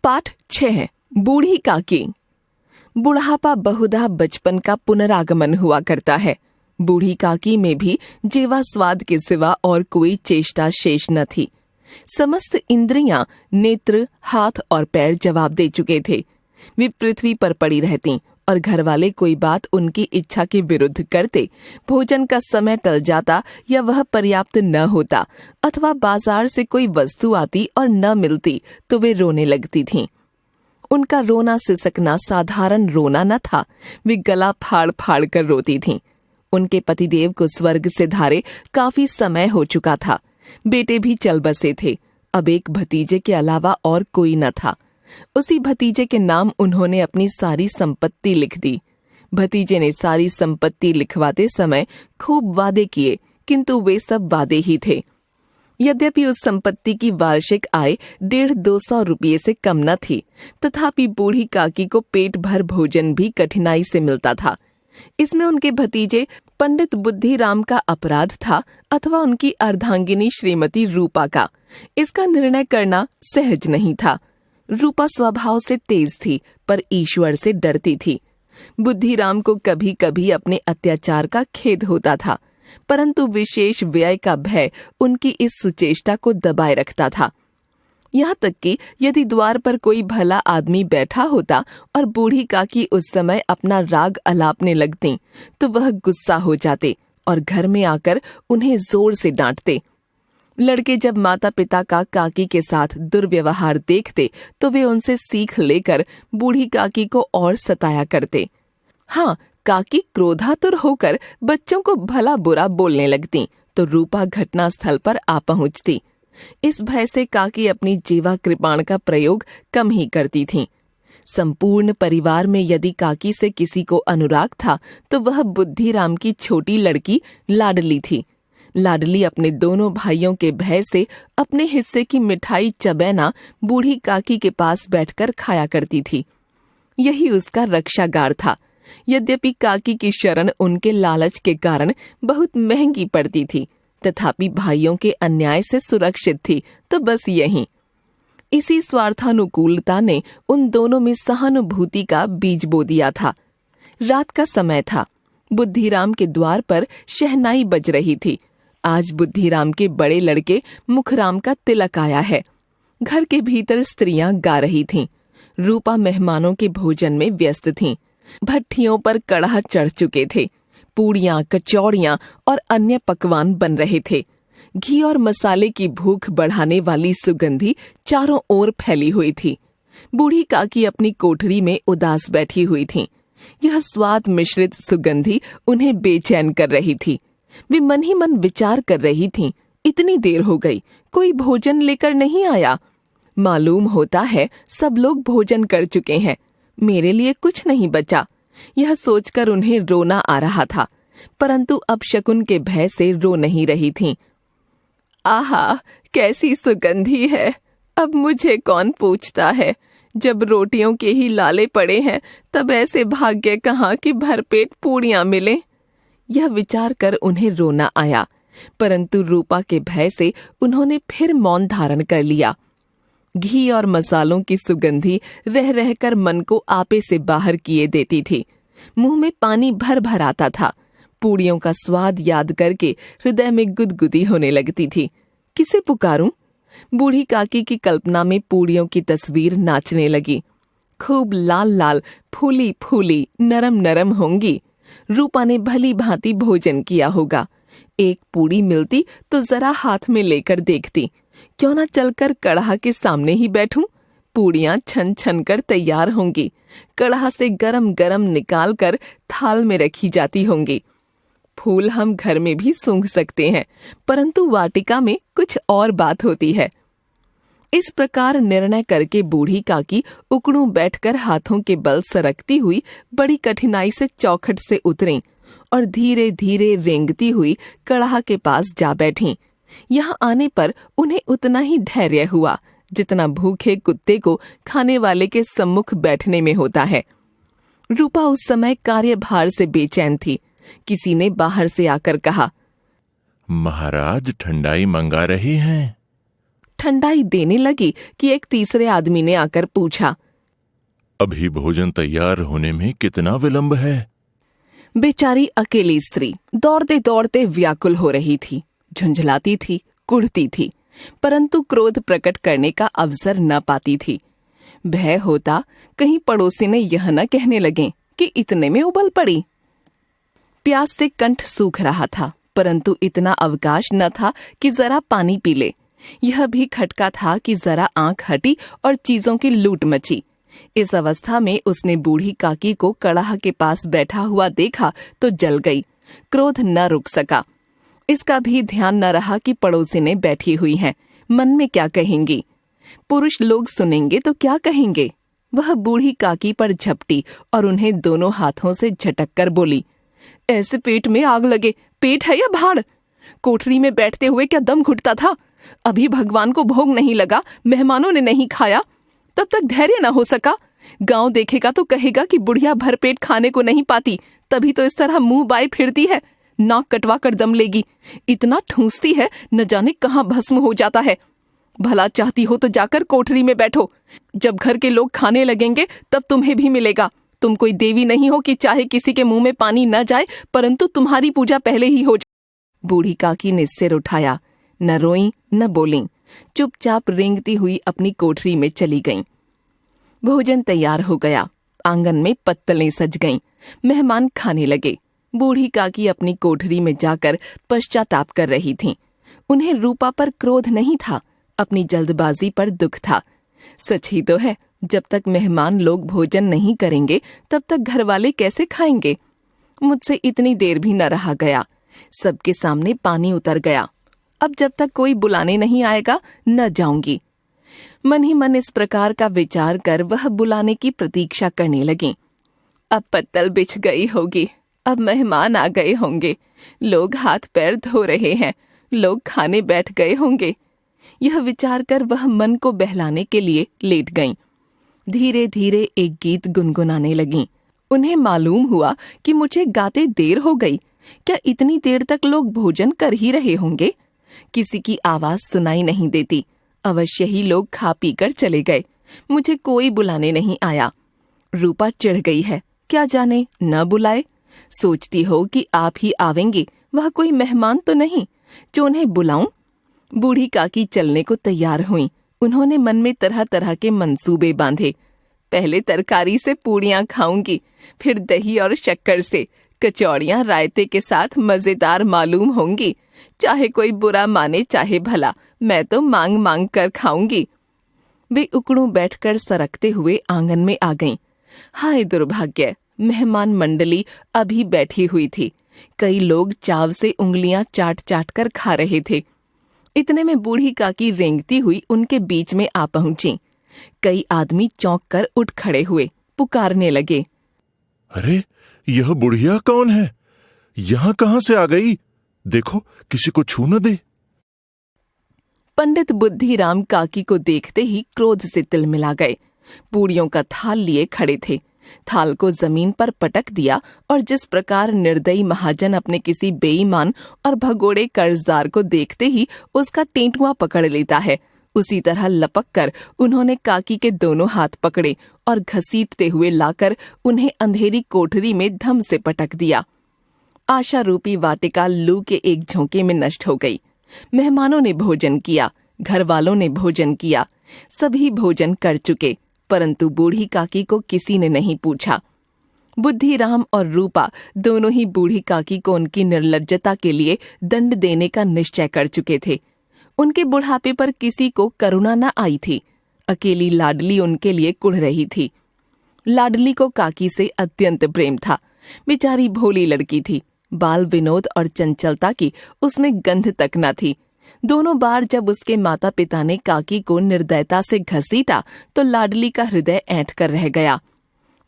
पाठ 6 बूढ़ी काकी। बुढ़ापा बहुधा बचपन का पुनरागमन हुआ करता है। बूढ़ी काकी में भी जेवा स्वाद के सिवा और कोई चेष्टा शेष न थी। समस्त इंद्रियां, नेत्र, हाथ और पैर जवाब दे चुके थे। वे पृथ्वी पर पड़ी रहती और घरवाले कोई बात उनकी इच्छा के विरुद्ध करते, भोजन का समय टल जाता या वह पर्याप्त न होता, अथवा बाजार से कोई वस्तु आती और न मिलती तो वे रोने लगती थीं। उनका रोना सिसकना साधारण रोना न था, वे गला फाड़ फाड़ कर रोती थीं। उनके पतिदेव को स्वर्ग से धारे काफी समय हो चुका था। बेटे भी चल बसे थे। अब एक भतीजे के अलावा और कोई न था। उसी भतीजे के नाम उन्होंने अपनी सारी संपत्ति लिख दी। भतीजे ने सारी संपत्ति लिखवाते समय खूब वादे किए, किंतु वे सब वादे ही थे। यद्यपि उस संपत्ति की वार्षिक आय 150-200 रुपये से कम न थी, तथापि बूढ़ी काकी को पेट भर भोजन भी कठिनाई से मिलता था। इसमें उनके भतीजे पंडित बुद्धिराम का अपराध था अथवा उनकी अर्धांगिनी श्रीमती रूपा का, इसका निर्णय करना सहज नहीं था। रूपा स्वभाव से तेज थी, पर ईश्वर से डरती थी। बुद्धिराम को कभी कभी अपने अत्याचार का खेद होता था, परंतु विशेष व्यय का भय उनकी इस सुचेष्टा को दबाए रखता था। यहाँ तक कि यदि द्वार पर कोई भला आदमी बैठा होता और बूढ़ी काकी उस समय अपना राग अलापने लगती, तो वह गुस्सा हो जाते और घर में आकर उन्हें जोर से डांटते। लड़के जब माता पिता का काकी के साथ दुर्व्यवहार देखते तो वे उनसे सीख लेकर बूढ़ी काकी को और सताया करते। हाँ, काकी क्रोधातुर होकर बच्चों को भला बुरा बोलने लगती तो रूपा घटनास्थल पर आ पहुंचती। इस भय से काकी अपनी जीवा कृपाण का प्रयोग कम ही करती थीं। संपूर्ण परिवार में यदि काकी से किसी को अनुराग था तो वह बुद्धिराम की छोटी लड़की लाडली थी। लाडली अपने दोनों भाइयों के भय से अपने हिस्से की मिठाई चबैना बूढ़ी काकी के पास बैठकर खाया करती थी। यही उसका रक्षागार था। यद्यपि काकी की शरण उनके लालच के कारण बहुत महंगी पड़ती थी, तथापि भाइयों के अन्याय से सुरक्षित थी, तो बस यही। इसी स्वार्थानुकूलता ने उन दोनों में सहानुभूति का बीज बो दिया था। रात का समय था। बुद्धिराम के द्वार पर शहनाई बज रही थी। आज बुद्धिराम के बड़े लड़के मुखराम का तिलक आया है। घर के भीतर स्त्रियां गा रही थीं। रूपा मेहमानों के भोजन में व्यस्त थीं। भट्ठियों पर कड़ाह चढ़ चुके थे। पूड़ियां, कचौड़ियां और अन्य पकवान बन रहे थे। घी और मसाले की भूख बढ़ाने वाली सुगंधी चारों ओर फैली हुई थी। बूढ़ी काकी अपनी कोठरी में उदास बैठी हुई थीं। यह स्वाद मिश्रित सुगंधी उन्हें बेचैन कर रही थी। वे मन ही मन विचार कर रही थीं, इतनी देर हो गई, कोई भोजन लेकर नहीं आया। मालूम होता है सब लोग भोजन कर चुके हैं, मेरे लिए कुछ नहीं बचा। यह सोचकर उन्हें रोना आ रहा था, परंतु अब शकुन के भय से रो नहीं रही थीं। आहा, कैसी सुगंधी है! अब मुझे कौन पूछता है? जब रोटियों के ही लाले पड़े हैं, तब ऐसे भाग्य कहाँ कि भरपेट पूड़ियां मिलें। यह विचार कर उन्हें रोना आया, परंतु रूपा के भय से उन्होंने फिर मौन धारण कर लिया। घी और मसालों की सुगंधी रह रहकर मन को आपे से बाहर किए देती थी। मुंह में पानी भर भर आता था। पूड़ियों का स्वाद याद करके हृदय में गुदगुदी होने लगती थी। किसे पुकारूं? बूढ़ी काकी की कल्पना में पूड़ियों की तस्वीर नाचने लगी। खूब लाल लाल, फूली फूली, नरम नरम होंगी। रूपा ने भली भांति भोजन किया होगा। एक पूड़ी मिलती तो जरा हाथ में लेकर देखती। क्यों ना चलकर कड़ाह के सामने ही बैठूं? पूड़ियां छन छन कर तैयार होंगी। कड़ाह से गरम गरम निकाल कर थाल में रखी जाती होंगी। फूल हम घर में भी सूंघ सकते हैं, परंतु वाटिका में कुछ और बात होती है। इस प्रकार निर्णय करके बूढ़ी काकी उकड़ू बैठकर हाथों के बल सरकती हुई बड़ी कठिनाई से चौखट से उतरीं और धीरे धीरे रेंगती हुई कड़ाह के पास जा बैठीं। यहाँ आने पर उन्हें उतना ही धैर्य हुआ जितना भूखे कुत्ते को खाने वाले के सम्मुख बैठने में होता है। रूपा उस समय कार्यभार से बेचैन थी। किसी ने बाहर से आकर कहा, महाराज ठंडाई मंगा रहे हैं। ठंडाई देने लगी कि एक तीसरे आदमी ने आकर पूछा, अभी भोजन तैयार होने में कितना विलंब है? बेचारी अकेली स्त्री दौड़ते दौड़ते व्याकुल हो रही थी, झुंझलाती थी, कुढ़ती थी, परंतु क्रोध प्रकट करने का अवसर न पाती थी। भय होता कहीं पड़ोसी ने यह न कहने लगे कि इतने में उबल पड़ी। प्यास से कंठ सूख रहा था, परंतु इतना अवकाश न था कि जरा पानी पी ले। यह भी खटका था कि जरा आंख हटी और चीजों की लूट मची। इस अवस्था में उसने बूढ़ी काकी को कड़ाह के पास बैठा हुआ देखा तो जल गई। क्रोध न रुक सका। इसका भी ध्यान न रहा कि पड़ोसी ने बैठी हुई हैं, मन में क्या कहेंगी, पुरुष लोग सुनेंगे तो क्या कहेंगे। वह बूढ़ी काकी पर झपटी और उन्हें दोनों हाथों से झटक कर बोली, ऐसे पेट में आग लगे, पेट है या भाड़? कोठरी में बैठते हुए क्या दम घुटता था? अभी भगवान को भोग नहीं लगा, मेहमानों ने नहीं खाया, तब तक धैर्य न हो सका। गांव देखेगा तो कहेगा कि बुढ़िया भर पेट खाने को नहीं पाती, तभी तो इस तरह मुंह बाए फिरती है, नाक कटवा कर दम लेगी। इतना ठूंसती है, न जाने कहाँ भस्म हो जाता है। भला चाहती हो तो जाकर कोठरी में बैठो, जब घर के लोग खाने लगेंगे तब तुम्हें भी मिलेगा। तुम कोई देवी नहीं हो कि चाहे किसी के मुंह में पानी न जाए, परंतु तुम्हारी पूजा पहले ही हो जाए। बूढ़ी काकी ने सिर उठाया, न रोई न बोली, चुपचाप रेंगती हुई अपनी कोठरी में चली गईं। भोजन तैयार हो गया, आंगन में पत्तलें सज गईं, मेहमान खाने लगे। बूढ़ी काकी अपनी कोठरी में जाकर पश्चाताप कर रही थीं। उन्हें रूपा पर क्रोध नहीं था, अपनी जल्दबाजी पर दुख था। सच ही तो है, जब तक मेहमान लोग भोजन नहीं करेंगे तब तक घरवाले कैसे खाएंगे। मुझसे इतनी देर भी न रहा गया, सबके सामने पानी उतर गया। अब जब तक कोई बुलाने नहीं आएगा न जाऊंगी। मन ही मन इस प्रकार का विचार कर वह बुलाने की प्रतीक्षा करने लगी। अब पत्तल बिछ गई होगी, अब मेहमान आ गए होंगे, लोग हाथ पैर धो रहे हैं, लोग खाने बैठ गए होंगे। यह विचार कर वह मन को बहलाने के लिए लेट गईं। धीरे धीरे एक गीत गुनगुनाने लगीं। उन्हें मालूम हुआ कि मुझे गाते देर हो गई। क्या इतनी देर तक लोग भोजन कर ही रहे होंगे? किसी की आवाज सुनाई नहीं देती। अवश्य ही लोग खा पी कर चले गए, मुझे कोई बुलाने नहीं आया। रूपा चिढ़ गई है, क्या जाने न बुलाए। सोचती हो कि आप ही आवेंगे, वह कोई मेहमान तो नहीं जो उन्हें बुलाऊं। बूढ़ी काकी चलने को तैयार हुई। उन्होंने मन में तरह तरह के मंसूबे बांधे। पहले तरकारी से पूड़ियां खाऊंगी, फिर दही और शक्कर से, कचौड़ियां रायते के साथ मजेदार मालूम होंगी। चाहे कोई बुरा माने चाहे भला, मैं तो मांग मांग कर खाऊंगी। वे उकड़ों बैठकर सरकते हुए आंगन में आ गईं। हाय दुर्भाग्य, मेहमान मंडली अभी बैठी हुई थी। कई लोग चाव से उंगलियां चाट चाट कर खा रहे थे। इतने में बूढ़ी काकी रेंगती हुई उनके बीच में आ पहुंची। कई आदमी चौंक कर उठ खड़े हुए, पुकारने लगे, अरे यह बुढ़िया कौन है? यहाँ कहाँ से आ गई? देखो किसी को छू न दे। पंडित बुद्धिराम काकी को देखते ही क्रोध से तिलमिला गए। पूड़ियों का थाल लिए खड़े थे। थाल को जमीन पर पटक दिया और जिस प्रकार निर्दयी महाजन अपने किसी बेईमान और भगोड़े कर्जदार को देखते ही उसका टेंटुआ पकड़ लेता है, उसी तरह लपक कर उन्होंने काकी के दोनों हाथ पकड़े और घसीटते हुए लाकर उन्हें अंधेरी कोठरी में धम से पटक दिया। आशा रूपी वाटिका लू के एक झोंके में नष्ट हो गई। मेहमानों ने भोजन किया, घर वालों ने भोजन किया, सभी भोजन कर चुके, परंतु बूढ़ी काकी को किसी ने नहीं पूछा। बुद्धिराम और रूपा दोनों ही बूढ़ी काकी को उनकी निर्लज्जता के लिए दंड देने का निश्चय कर चुके थे। उनके बुढ़ापे पर किसी को करुणा न आई थी। अकेली लाडली उनके लिए कुढ़ रही थी। लाडली को काकी से अत्यंत प्रेम था। बेचारी भोली लड़की थी, बाल विनोद और चंचलता की उसमें गंध तक न थी। दोनों बार जब उसके माता पिता ने काकी को निर्दयता से घसीटा तो लाडली का हृदय ऐंठ कर रह गया।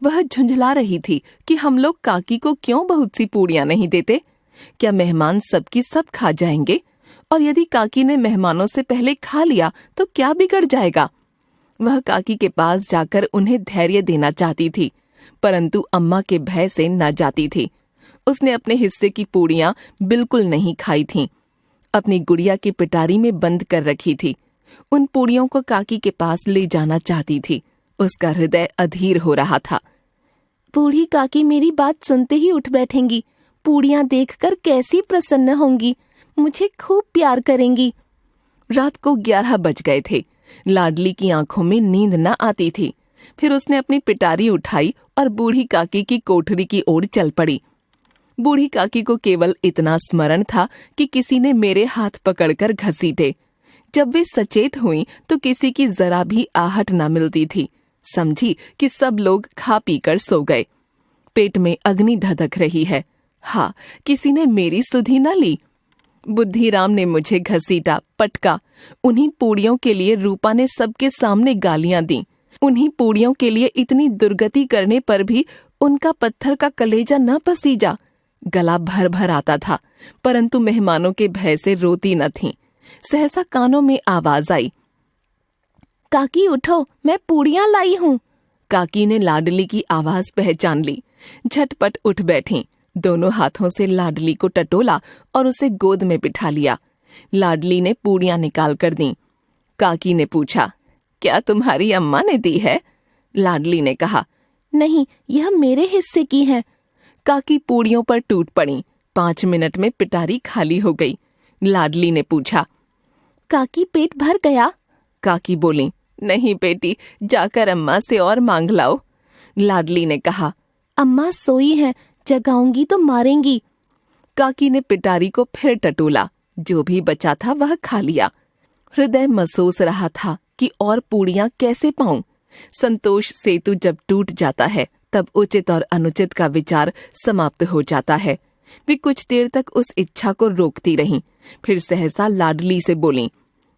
वह झुंझला रही थी कि हम लोग काकी को क्यों बहुत सी पूड़ियां नहीं देते? क्या मेहमान सबकी सब खा जाएंगे? और यदि काकी ने मेहमानों से पहले खा लिया तो क्या बिगड़ जाएगा? वह काकी के पास जाकर उन्हें धैर्य देना चाहती थी, परंतु अम्मा के भय से न जाती थी। उसने अपने हिस्से की पूड़ियां बिल्कुल नहीं खाई थीं। अपनी गुड़िया की पिटारी में बंद कर रखी थी। उन पूड़ियों को काकी के पास ले जाना चाहती थी। उसका हृदय अधीर हो रहा था। बूढ़ी काकी मेरी बात सुनते ही उठ बैठेंगी, पूड़ियां देखकर कैसी प्रसन्न होंगी, मुझे खूब प्यार करेंगी। रात को 11 बज गए थे। लाडली की आंखों में नींद न आती थी। फिर उसने अपनी पिटारी उठाई और बूढ़ी काकी की कोठरी की ओर चल पड़ी। बूढ़ी काकी को केवल इतना स्मरण था कि किसी ने मेरे हाथ पकड़कर घसीटे। जब वे सचेत हुई तो किसी की जरा भी आहट न मिलती थी। समझी कि सब लोग खा पीकर सो गए। पेट में अग्नि धधक रही है। हाँ, किसी ने मेरी सुधि न ली। बुद्धिराम ने मुझे घसीटा, पटका। उन्हीं पूड़ियों के लिए रूपा ने सबके सामने गालियां दी। उन्हीं पूड़ियों के लिए इतनी दुर्गति करने पर भी उनका पत्थर का कलेजा न पसीजा। गला भर भर आता था, परंतु मेहमानों के भय से रोती न थीं। सहसा कानों में आवाज आई, काकी उठो, मैं पूड़ियां लाई हूँ। काकी ने लाडली की आवाज पहचान ली। झटपट उठ बैठी, दोनों हाथों से लाडली को टटोला और उसे गोद में बिठा लिया। लाडली ने पूड़ियां निकाल कर दी। काकी ने पूछा, क्या तुम्हारी अम्मा ने दी है? लाडली ने कहा, नहीं, यह मेरे हिस्से की है। काकी पूड़ियों पर टूट पड़ी। 5 मिनट में पिटारी खाली हो गई। लाडली ने पूछा, काकी पेट भर गया? काकी बोली, नहीं बेटी, जाकर अम्मा से और मांग लाओ। लाडली ने कहा, अम्मा सोई हैं, जगाऊंगी तो मारेंगी। काकी ने पिटारी को फिर टटोला। जो भी बचा था वह खा लिया। हृदय महसूस रहा था कि और पूड़ियां कैसे पाऊं। संतोष सेतु जब टूट जाता है तब उचित और अनुचित का विचार समाप्त हो जाता है। वे कुछ देर तक उस इच्छा को रोकती रहीं। फिर सहसा लाडली से बोली,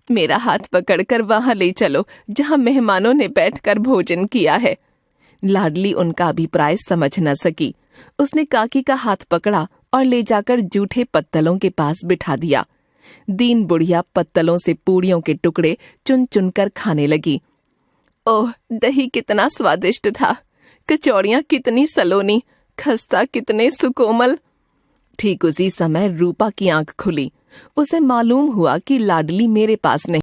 मेरा हाथ पकड़कर वहां ले चलो जहां मेहमानों ने बैठकर भोजन किया है। लाडली उनका अभिप्राय समझ न सकी। उसने काकी का हाथ पकड़ा और ले जाकर जूठे पत्तलों के पास बिठा दिया। दीन बुढ़िया पत्तलों से पूड़ियों के टुकड़े चुन चुनकर खाने लगी। ओह, दही कितना स्वादिष्ट था, कचौड़ियां कितनी सलोनी, खस्ता कितने सुकोमल। ठीक उसी समय रूपा की आंख खुली। उसे मालूम हुआ कि लाडली मेरे पास नहीं।